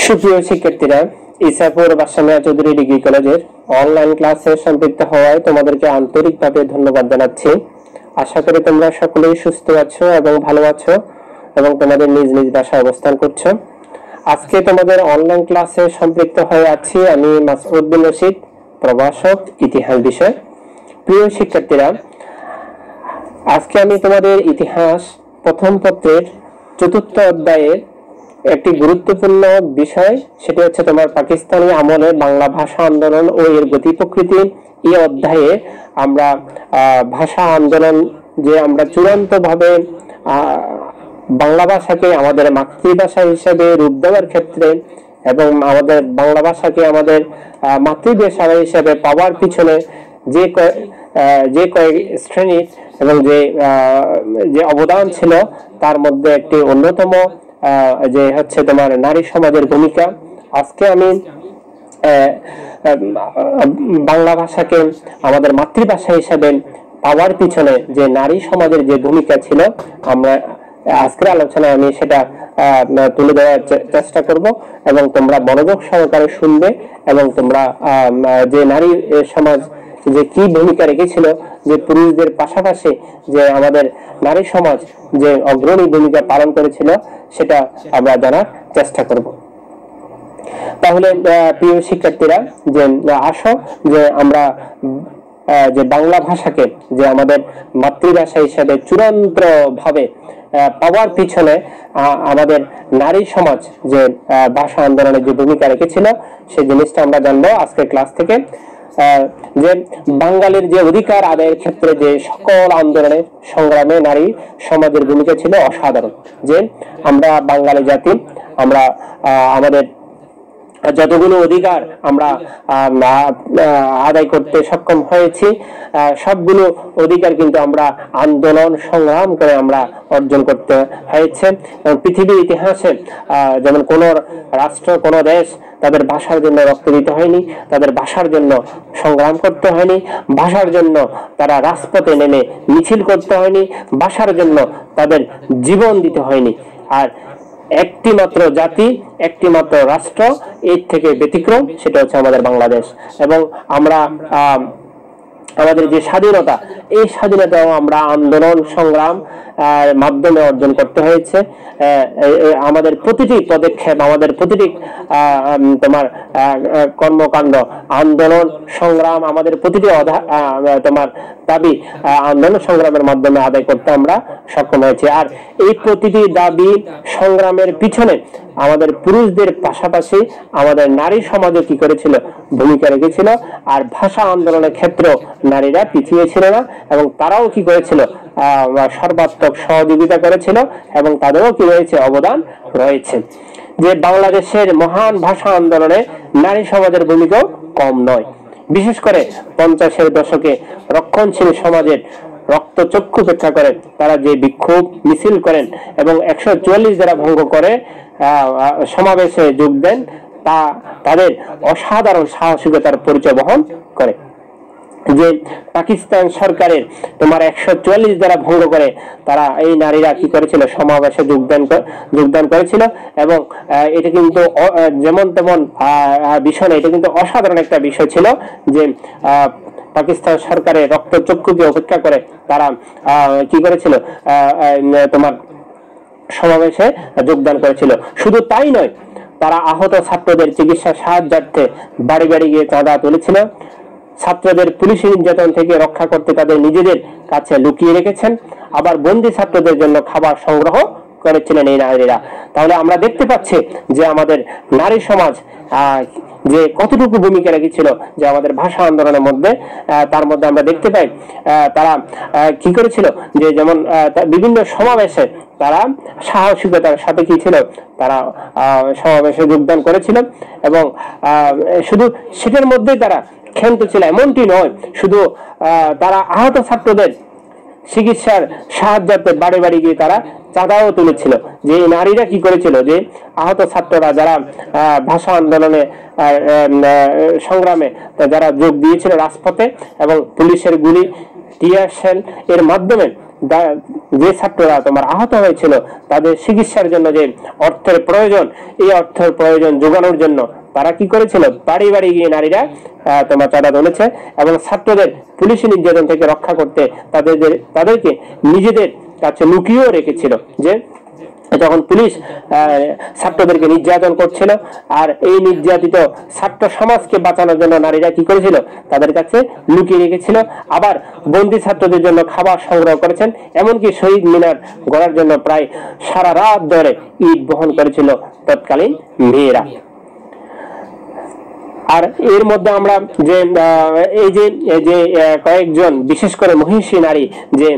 সুপ্রিয় শিক্ষার্থীরা, ইসাপুর বাসামিয়া চৌধুরী ডিগ্রি কলেজের অনলাইন ক্লাসে সম্পৃক্ত হওয়ায় তোমাদেরকে আন্তরিকভাবে ধন্যবাদ জানাচ্ছি। আশা করি তোমরা সকলেই সুস্থ আছো এবং ভালো আছো এবং তোমাদের নিজ নিজ বাসায় অবস্থান করছো। আজকে তোমাদের অনলাইন ক্লাসে সম্পৃক্ত হয়ে আছি আমি মাসউদ বিন রশিদ, প্রভাষক, ইতিহাস বিষয়। প্রিয় শিক্ষার্থীরা, আজকে আমি তোমাদের ইতিহাস প্রথম পত্রের চতুর্থ অধ্যায়ে একটি গুরুত্বপূর্ণ বিষয়, সেটি হচ্ছে তোমার পাকিস্তানি আমলে বাংলা ভাষা আন্দোলন ও এর গতি প্রকৃতি। এই অধ্যায়ে আমরা ভাষা আন্দোলন যে আমরা চূড়ান্তভাবে বাংলা ভাষাকে আমাদের মাতৃভাষা হিসেবে রূপ দেওয়ার ক্ষেত্রে এবং আমাদের বাংলা ভাষাকে আমাদের মাতৃভাষা হিসেবে পাওয়ার পিছনে যে কয়েক শ্রেণী এবং যে অবদান ছিল, তার মধ্যে একটি অন্যতম যে হচ্ছে তোমার নারী সমাজের ভূমিকা। আজকে আমি বাংলা ভাষাকে আমাদের মাতৃভাষা হিসেবে পাওয়ার পিছনে যে নারী সমাজের যে ভূমিকা ছিল, আমরা আজকের আলোচনায় আমি সেটা তুলে ধরার চেষ্টা করব এবং তোমরা মনোযোগ সহকারে শুনবে এবং তোমরা যে নারী সমাজ যে কি ভূমিকা রেখেছিল, যে পুরুষদের পাশাপাশি যে আমাদের নারী সমাজ যে অগ্রণী ভূমিকা পালন করেছিল, সেটা আমরা জানার চেষ্টা করব। তাহলে প্রিয় শিক্ষার্থীরা, যে আসো যে আমরা যে বাংলা ভাষাকে যে আমাদের মাতৃভাষা হিসেবে চূড়ান্ত ভাবে পাওয়ার পিছনে আমাদের নারী সমাজ যে ভাষা আন্দোলনের যে ভূমিকা রেখেছিল, সেই জিনিসটা আমরা জানবো আজকের ক্লাস থেকে। যে বাঙালির যে অধিকার আদায়ের ক্ষেত্রে যে সকল আন্দোলনে সংগ্রামে নারী সমাজের ভূমিকা ছিল অসাধারণ। যে আমরা বাঙালি জাতি, আমরা আমাদের যতগুলো অধিকার আমরা আদায় করতে সক্ষম হয়েছি, সবগুলো অধিকার কিন্তু আমরা আন্দোলন সংগ্রাম করে আমরা অর্জন করতে হয়েছে। পৃথিবীর ইতিহাসে যেমন কোন রাষ্ট্র, কোন দেশ তাদের ভাষার জন্য রক্ত দিতে হয়নি, তাদের ভাষার জন্য সংগ্রাম করতে হয়নি, ভাষার জন্য তারা রাজপথে নেমে মিছিল করতে হয়নি, ভাষার জন্য তাদের জীবন দিতে হয়নি। আর একটি মাত্র জাতি, একটি মাত্র রাষ্ট্র এর থেকে ব্যতিক্রম, সেটা হচ্ছে আমাদের বাংলাদেশ। এবং আমরা আমাদের যে স্বাধীনতা, এই স্বাধীনতাও আমরা আন্দোলন সংগ্রাম মাধ্যমে অর্জন করতে হয়েছে। আমাদের প্রতিটি পদক্ষেপ, আমাদের প্রতিটি তোমার কর্মকাণ্ড, আন্দোলন সংগ্রাম, আমাদের প্রতিটি তোমার দাবি আন্দোলন সংগ্রামের মাধ্যমে আদায় করতে আমরা সক্ষম হয়েছি। আর এই প্রতিটি দাবি সংগ্রামের পিছনে আমাদের পুরুষদের পাশাপাশি আমাদের নারী সমাজও কি করেছিল, ভূমিকা রেখেছিল। আর ভাষা আন্দোলনের ক্ষেত্রেও নারীরা পিছিয়ে ছিল না এবং তারাও কি করেছিল, সর্বাত্মক সহযোগিতা করেছিল এবং তাদেরও কি রয়েছে, অবদান রয়েছে। যে বাংলাদেশের মহান ভাষা আন্দোলনে নারী সমাজের ভূমিকাও কম নয়। বিশেষ করে 50-এর দশকে রক্ষণশীল সমাজের রক্তচক্ষু উপেক্ষা করে তারা যে বিক্ষোভ মিছিল করেন এবং 144 ধারা ভঙ্গ করে সমাবেশে যোগ দেন, তা তাদের অসাধারণ সাহসিকতার পরিচয় বহন করে। যে পাকিস্তান সরকারের তোমার 144 ধারা ভঙ্গ করে তারা, এই নারীরা কি করেছিল, সমাবেশে যোগদান করেছিল। এবং এটা কিন্তু যেমন তেমন বিষয় না, এটা কিন্তু অসাধারণ একটা বিষয় ছিল। যে পাকিস্তান সরকারের রক্তচক্ষুকে উপেক্ষা করে তারা কি করেছিল, তোমার সমাবেশে যোগদান করেছিল। শুধু তাই নয়, তারা আহত ছাত্রদের চিকিৎসা সাহায্যার্থে বাড়ি বাড়ি গিয়ে চাঁদা তুলেছিল। ছাত্রদের পুলিশি নির্যাতন থেকে রক্ষা করতে তাদের নিজেদের কাছে লুকিয়ে রেখেছেন। আবার বন্দী ছাত্রদের জন্য খাবার সংগ্রহ করেছিলেন এই নারীরা। তাহলে আমরা দেখতে পাচ্ছি যে আমাদের নারী সমাজ যে কতটুকু ভূমিকা রেখেছিল যে আমাদের ভাষা আন্দোলনের মধ্যে। তার মধ্যে আমরা দেখতে পাই তারা কি করেছিল, যে যেমন বিভিন্ন সমাবেশে তারা সাহসিকতার সাথে কি ছিল, তারা সমাবেশে যোগদান করেছিল। এবং শুধু সেটার মধ্যেই তারা ক্ষান্ত ছিল এমনটি নয়, শুধু তারা আহত ছাত্রদের চিকিৎসার সাহায্যার্থে বাড়ি বাড়ি গিয়ে তারা চাঁদাও তুলেছিল। যে নারীরা কি করেছিল, যে আহত ছাত্ররা যারা ভাষা আন্দোলনে সংগ্রামে যারা যোগ দিয়েছিল রাজপথে, এবং পুলিশের গুলি, টিয়ার শেল এর মাধ্যমে যে ছাত্ররা তোমার আহত হয়েছিল তাদের চিকিৎসার জন্য যে অর্থের প্রয়োজন, এই অর্থের প্রয়োজন যোগানোর জন্য তারা কি করেছিল, বাড়ি বাড়ি গিয়ে নারীরা তোমার চাঁদা তুলেছে এবং ছাত্রদের পুলিশি নির্যাতন থেকে রক্ষা করতে তাদেরকে নিজেদের কাছে লুকিয়েও রেখেছিল। যে যখন পুলিশ ছাত্রদেরকে নির্যাতন করছিল আর এই নির্যাতিত ছাত্র সমাজকে বাঁচানোর জন্য নারীরা কি করেছিল, তাদের কাছে লুকিয়ে রেখেছিল। আবার বন্দী ছাত্রদের জন্য খাবার সংগ্রহ করেছেন, এমনকি শহীদ মিনার গড়ার জন্য প্রায় সারা রাত ধরে ইট বহন করেছিল তৎকালীন মেয়েরা। আর এর মধ্যে আমরা যে এই যে কয়েকজন বিশেষ করে মহিষী নারী যে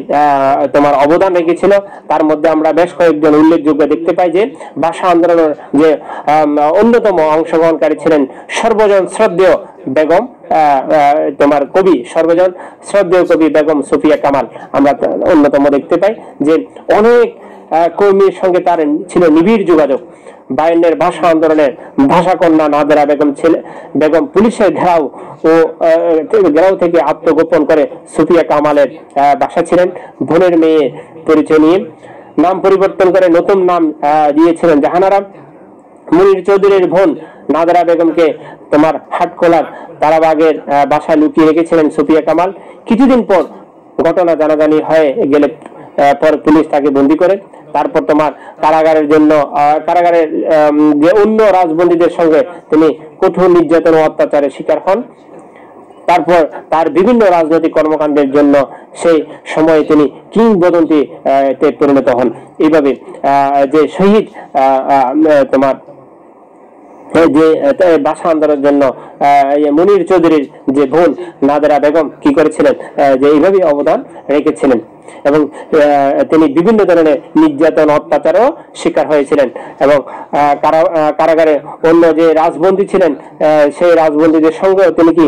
তোমার অবদান রেখেছিল তার মধ্যে আমরা বেশ কয়েকজন উল্লেখযোগ্য দেখতে পাই। যে ভাষা আন্দোলনের যে অন্যতম অংশগ্রহণকারী ছিলেন সর্বজন শ্রদ্ধেয় বেগম তোমার কবি, সর্বজন শ্রদ্ধেয় কবি বেগম সুফিয়া কামাল আমরা অন্যতম দেখতে পাই। যে অনেক কর্মীর সঙ্গে তার ছিল নিবিড় যোগাযোগ। 52 ভাষা আন্দোলনের ভাষা কন্যা নাদেরা বেগম পুলিশের ঘেরাও থেকে আত্মগোপন করে সুফিয়া কামালের বাসা ছিলেন। বোনের মেয়ে পরিচয় নিয়ে নাম পরিবর্তন করে নতুন নাম দিয়েছিলেন জাহানারা। মুনির চৌধুরীর বোন নাদেরা বেগমকে তোমার হাটখোলার তারাবাগের বাসায় লুকিয়ে রেখেছিলেন সুফিয়া কামাল। কিছুদিন পর ঘটনা জানাজানি হয়ে গেলে পর পুলিশ তাকে বন্দী করে। তারপর তোমার কারাগারের যে অন্য রাজবন্দীদের সঙ্গে তিনি কঠোর নির্যাতন ও অত্যাচারের শিকার হন। তারপর তার বিভিন্ন রাজনৈতিক কর্মকাণ্ডের জন্য সেই সময়ে তিনি কিংবদন্তিতে পরিণত হন। এইভাবে যে শহীদ তোমার যে ভাষা আন্দোলনের জন্য মুনির চৌধুরীর যে বোন নাদেরা বেগম কি করেছিলেন, যে এইভাবে অবদান রেখেছিলেন এবং তিনি বিভিন্ন ধরনের নির্যাতন অত্যাচারও শিকার হয়েছিলেন এবং কারাগারে অন্য যে রাজবন্দী ছিলেন সেই রাজবন্দীদের সঙ্গেও তিনি কি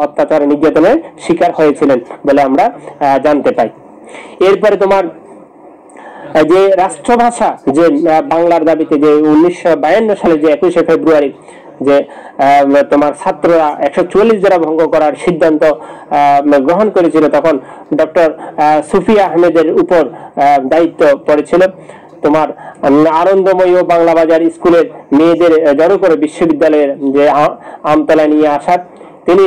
অত্যাচার নির্যাতনের শিকার হয়েছিলেন বলে আমরা জানতে পাই। এরপরে তোমার যে রাষ্ট্রভাষা যে বাংলার দাবিতে যে 1952 সালে যে 21শে ফেব্রুয়ারি যে তোমার ছাত্ররা 144 ধারা ভঙ্গ করার সিদ্ধান্ত গ্রহণ করেছিল, তখন ডক্টর সুফিয়া আহমেদের উপর দায়িত্ব পড়েছিল তোমার আনন্দময়ী ও বাংলা বাজার স্কুলের মেয়েদের জড়ো করে বিশ্ববিদ্যালয়ের যে আমতলা নিয়ে আসার তিনি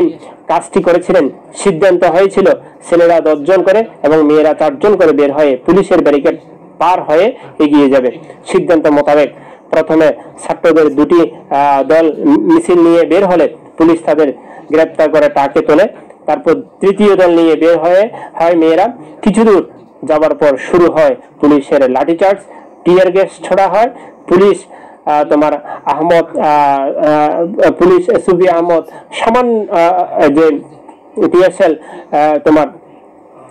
কাজটি করেছিলেন। সিদ্ধান্ত হয়েছিল ছেলেরা 10 জন করে এবং মেয়েরা 4 জন করে বের হয়ে পুলিশের ব্যারিকেড পার হয়ে এগিয়ে যাবে। সিদ্ধান্ত মোতাবেক প্রথমে ছাত্রদের 2টি দল মিছিল নিয়ে বের হলে পুলিশ তাদের গ্রেপ্তার করে টাকে তোলে। তারপর তৃতীয় দল নিয়ে বের হয় মেয়েরা। কিছু দূর যাবার পর শুরু হয় পুলিশের লাঠিচার্জ, টিয়ার গ্যাস ছোড়া হয়। পুলিশ তোমার পুলিশ সুফিয়া আহমদ সামান্য যে টিয়ারশেল তোমার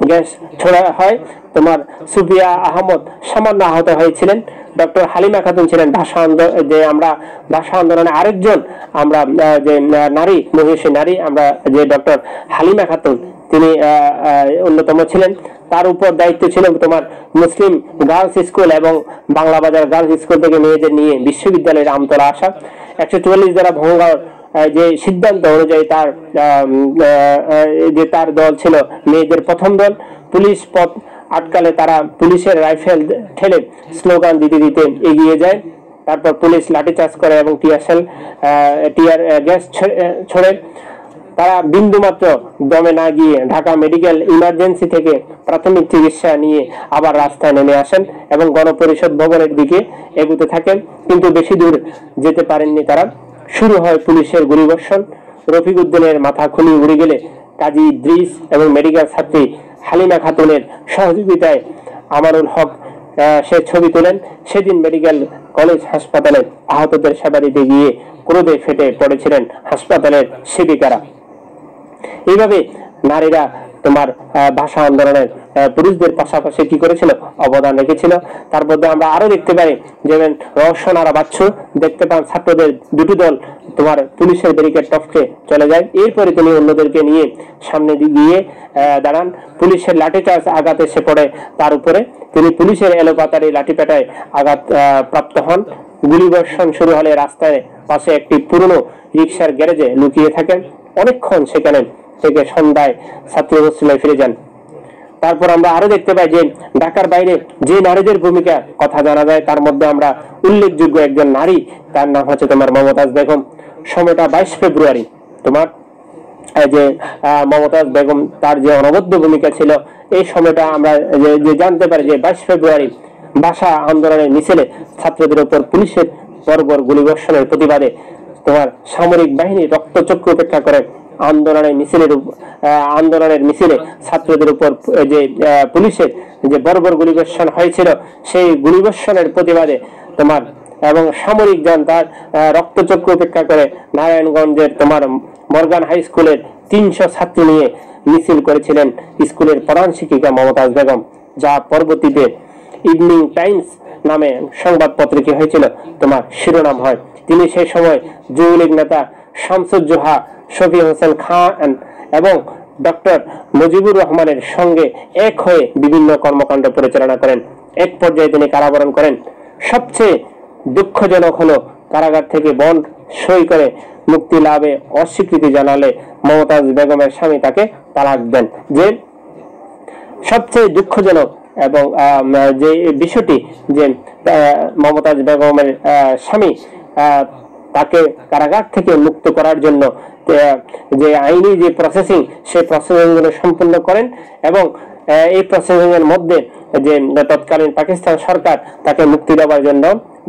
গ্যাস ছোড়া হয়। তোমার সুফিয়া আহমদ সামান্য আহত হয়েছিলেন। ডক্টর হালিমা খাতুন ছিলেন ভাষা আন্দোলনে আরেকজন আমরা যে নারী, মহিষী নারী, আমরা যে ডক্টর হালিমা খাতুন তিনি অন্যতম ছিলেন। তার উপর দায়িত্ব ছিল তোমার মুসলিম গার্লস স্কুল এবং বাংলা বাজার গার্লস স্কুল থেকে মেয়েদের নিয়ে বিশ্ববিদ্যালয়ের আমতলা আসা। 144 ধারা ভঙ্গের যে সিদ্ধান্ত অনুযায়ী তার দল ছিল মেয়েদের প্রথম দল। পুলিশ পথ আটকালে তারা পুলিশের রাইফেল ঠেলে স্লোগান দিতে দিতে এগিয়ে যায়। তারপর পুলিশ লাঠিচার্জ করে এবং টিয়ার গ্যাস ছড়ে। তারা বিন্দুমাত্র দমে না গিয়ে ঢাকা মেডিকেল ইমার্জেন্সি থেকে প্রাথমিক চিকিৎসা নিয়ে আবার রাস্তায় নেমে আসেন এবং গণপরিষদ ভবনের দিকে এগুতে থাকেন, কিন্তু বেশি দূর যেতে পারেননি তারা। শুরু হয় পুলিশের গুলিবর্ষণ। রফিক উদ্দিনের মাথা খুলি উড়ে গেলে কাজী ইদ্রিস এবং মেডিকেল ছাত্রী হালিমা খাতুনের সহযোগিতায় আমানুল হক সে ছবি তোলেন। সেদিন মেডিকেল কলেজ হাসপাতালে আহতদের সেবা দিতে গিয়ে ক্রোধে ফেটে পড়েছিলেন হাসপাতালের সেবিকারা। এইভাবে নারীরা তোমার ভাষা আন্দোলনের পুরুষদের পাশাপাশি কি করেছিল, অবদান রেখেছিল। তার মধ্যে আমরা আরো দেখতে পাই যেমন রওশনারা বাচ্চু দেখতে পান ছাত্রদের 2টি দল তোমার পুলিশের ব্যারিকেড টপকে চলে যায়। এরপরে তিনি অন্যদেরকে নিয়ে সামনে গিয়ে দাঁড়ান। পুলিশের লাঠিচার্জ আঘাত এসে পড়ে তার উপরে। তিনি পুলিশের এলোপাতারি লাঠিপেটায় আঘাত প্রাপ্ত হন। গুলিবর্ষণ শুরু হলে রাস্তায় পাশে একটি পুরনো রিক্সার গ্যারেজে লুকিয়ে থাকেন। অনেকক্ষণ সেখানে থেকে সন্ধ্যায় ছাত্রী হোস্টেলে ফিরে যান। তারপর আমরা আরো দেখতে পাই যে ঢাকার বাইরে যে নারীদের ভূমিকা কথা জানা যায়, তার মধ্যে আমরা উল্লেখযোগ্য একজন নারী, তার নাম হচ্ছে তোমার মমতাজ বেগম। সময়টা 22 ফেব্রুয়ারি। তোমার যে মমতাজ বেগম, তার যে অনবদ্য ভূমিকা ছিল, এই সময়টা আমরা যে জানতে পারি যে 22 ফেব্রুয়ারি ভাষা আন্দোলনের মিছিলে ছাত্রদের উপর পুলিশের বর্বর গুলিবর্ষণের প্রতিবাদে তোমার সামরিক বাহিনী রক্তচক্ষু উপেক্ষা করে আন্দোলনের মিছিলে ছাত্রদের উপর যে পুলিশের যে বর্বর গুলিবর্ষণ হয়েছিল, সেই গুলিবর্ষণের প্রতিবাদে তোমার এবং সামরিক জনতার রক্তচক্ষু উপেক্ষা করে নারায়ণগঞ্জের তোমার মর্গান হাই স্কুলের 300 ছাত্রী নিয়ে মিছিল করেছিলেন স্কুলের প্রধান শিক্ষিকা মমতাজ বেগম, যা পরবর্তীতে ইভিনিং টাইমস নামে সংবাদপত্রে হয়েছিল তোমার শিরোনাম হয়। তিনি সেই সময় যুবলীগ নেতা শামসুজ্জোহা, শফি হোসেন খান এবং ডক্টর মুজিবুর রহমানের সঙ্গে এক হয়ে বিভিন্ন কর্মকাণ্ড পরিচালনা করেন। এক পর্যায়ে তিনি কারাবরণ করেন। সবচেয়ে দুঃখজনক হলো কারাগার থেকে বন্ড সই করে মুক্তি লাভে অস্বীকৃতি জানালে মমতাজ বেগমের স্বামী তাকে তালাক দেন। যে সবচেয়ে দুঃখজনক এবং যে বিষয়টি যে মমতাজ বেগমের স্বামী তাকে কারাগার থেকে মুক্ত করার জন্য যে আইনি যে প্রসেসিং, সেই প্রসেসিং গুলো সম্পূর্ণ করেন এবং এই প্রসেসিং এর মধ্যে যে তৎকালীন পাকিস্তান সরকার তাকে মুক্তি দেওয়ার জন্য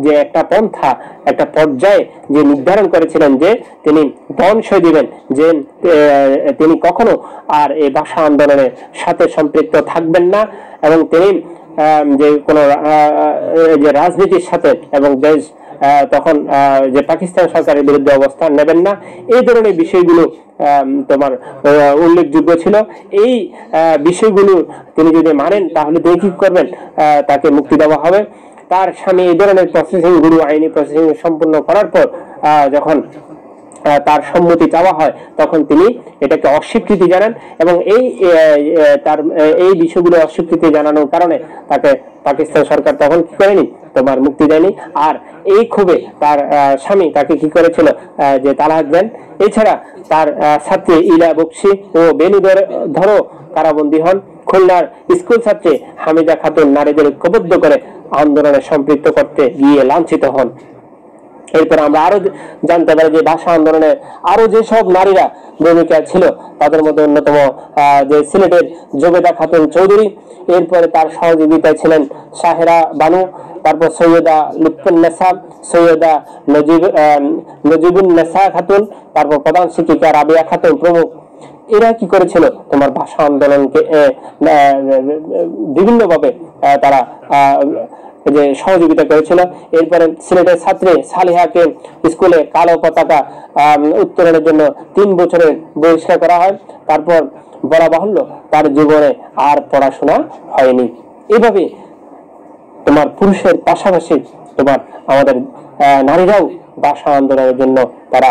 যে একটা পন্থা, একটা পর্যায়ে যে নির্ধারণ করেছিলেন যে তিনি বন্ড সই দিবেন, যে তিনি কখনো আর এই ভাষা আন্দোলনের সাথে সম্পৃক্ত থাকবেন না এবং তিনি যে কোনো যে রাজনীতির সাথে এবং দেশ তখন যে পাকিস্তান সরকারের বিরুদ্ধে অবস্থান নেবেন না, এই ধরনের বিষয়গুলো তোমার উল্লেখযোগ্য ছিল। এই বিষয়গুলো তিনি যদি মানেন তাহলে তিনি কি করবেন, তাকে মুক্তি দেওয়া হবে। তার স্বামী এই ধরনের প্রসেসিং গুলো, আইনি প্রসেসিং সম্পূর্ণ করার পর যখন তার সম্মতি চাওয়া হয় তখন তিনি এটাকে অস্বীকৃতি জানান এবং এই বিষয়গুলো অস্বীকৃতি জানানোর কারণে তাকে পাকিস্তান সরকার তখন কি করেনি, তোমার মুক্তি দেয়নি। আর এই ক্ষোভে তার স্বামী তাকে কি করেছিল, যে তালাক দেন। এছাড়া তার ছাত্রী ইলা বক্সি ও বেনুধর কারাবন্দী হন। খুলনার স্কুল ছাত্রী হামিদা খাতুন নারীদের ঐক্যবদ্ধ করে আন্দোলনে সম্পৃক্ত করতে গিয়ে লাঞ্ছিত হন। এরপর আমরা আরো জানতে পারি যে ভাষা আন্দোলনে আরো যেসব নারীরা ভূমিকা ছিল তাদের মধ্যে অন্যতম যে সিলেটের জোবেদা খাতুন চৌধুরী, এরপরে তার সহযোগিতায় ছিলেন সাহেরা বানু, তারপর সৈয়দা লুৎফুন্নেসা, সৈয়দা নজিবুন্নেসা খাতুন, তারপর প্রধান শিক্ষিকা রাবিয়া খাতুন প্রমুখ। এরা কি করেছিল, তোমার ভাষা আন্দোলনকে বিভিন্নভাবে তারা যে সহযোগিতা করেছিল। এরপরে সিলেটের ছাত্রী সালিহাকে স্কুলে কালো পতাকা উত্তোলনের জন্য 3 বছরের বহিষ্কার করা হয়। তারপর বলা বাহুল্য তার জীবনে আর পড়াশোনা হয়নি। এইভাবে তোমার পুরুষের পাশাপাশি তোমার আমাদের নারীরাও ভাষা আন্দোলনের জন্য তারা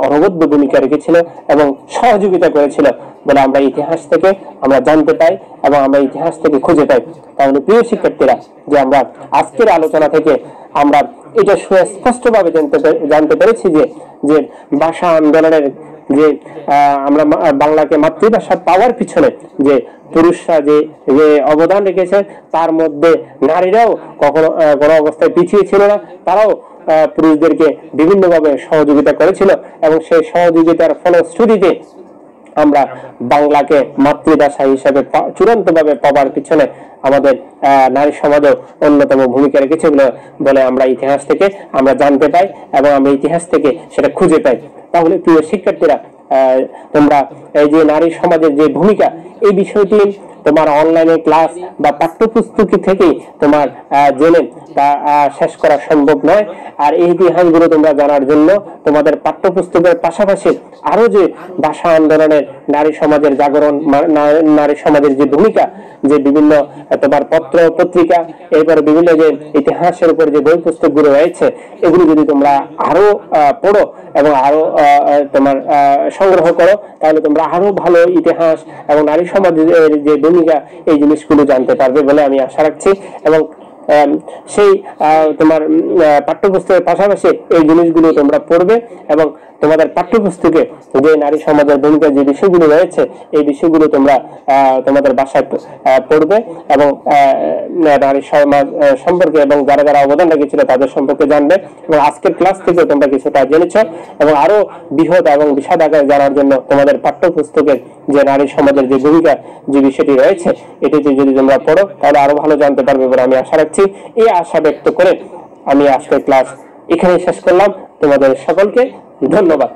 অনবদ্য ভূমিকা রেখেছিল এবং সহযোগিতা করেছিল বলে আমরা ইতিহাস থেকে আমরা জানতে পাই এবং আমরা ইতিহাস থেকে খুঁজে পাই। তাহলে প্রিয় শিক্ষার্থীরা, যে আমরা আজকের আলোচনা থেকে আমরা এটা সুস্পষ্টভাবে জানতে পেরেছি যে ভাষা আন্দোলনের যে আমরা বাংলাকে মাতৃভাষা পাওয়ার পিছনে যে পুরুষরা যে অবদান রেখেছে, তার মধ্যে নারীরাও কখনো কোনো অবস্থায় পিছিয়ে ছিল না। তারাও পুরুষদেরকে বিভিন্নভাবে সহযোগিতা করেছিল এবং সেই সহযোগিতার ফলশ্রুতিতে আমরা বাংলাকে মাতৃভাষা হিসেবে চূড়ান্তভাবে পাওয়ার পিছনে আমাদের নারী সমাজও অন্যতম ভূমিকা রেখেছে বলে আমরা ইতিহাস থেকে আমরা জানতে পাই এবং আমরা ইতিহাস থেকে সেটা খুঁজে পাই। তাহলে প্রিয় শিক্ষার্থীরা, তোমরা এই যে নারী সমাজের যে ভূমিকা, এই বিষয়টি তোমার অনলাইনে ক্লাস বা পাঠ্যপুস্তক থেকেই তোমার জেনে তা শেষ করা সম্ভব নয়। আর এই ইতিহাসগুলো তোমরা জানার জন্য তোমাদের পাঠ্যপুস্তকের পাশাপাশি আরো যে ভাষা আন্দোলনের নারী সমাজের জাগরণ, নারী সমাজের যে ভূমিকা, যে বিভিন্ন তোমার পত্র পত্রিকা, এরপরে বিভিন্ন যে ইতিহাসের উপর যে বই পুস্তকগুলো রয়েছে, এগুলো যদি তোমরা আরো পড়ো এবং আরো তোমার সংগ্রহ করো, তাহলে তোমরা আরো ভালো ইতিহাস এবং নারী সমাজের যে ভূমিকা, এই জিনিসগুলো জানতে পারবে বলে আমি আশা রাখছি। এবং সেই তোমার পাঠ্যপুস্তকের পাশাপাশি এই জিনিসগুলো তোমরা পড়বে এবং তোমাদের পাঠ্যপুস্তকে যে নারী সমাজের ভূমিকা যে বিষয়গুলো রয়েছে এই বিষয়গুলো তোমরা তোমাদের বাসায় পড়বে এবং নারী সমাজ সম্পর্কে এবং যারা যারা অবদান রেখেছিল তাদের সম্পর্কে জানবে এবং আজকের ক্লাস থেকে তোমরা কিছুটা জেনেছ এবং আরো বৃহৎ এবং বিশদ আকারে জানার জন্য তোমাদের পাঠ্যপুস্তকের যে নারী সমাজের যে ভূমিকা যে বিষয়টি রয়েছে এটিতে যদি তোমরা পড়ো তাহলে আরো ভালো জানতে পারবে বলে আমি আশা রাখছি। এই আশা ব্যক্ত করে আমি আজকের ক্লাস এখানে শেষ করলাম। তোমাদের সকলকে ধন্যবাদ।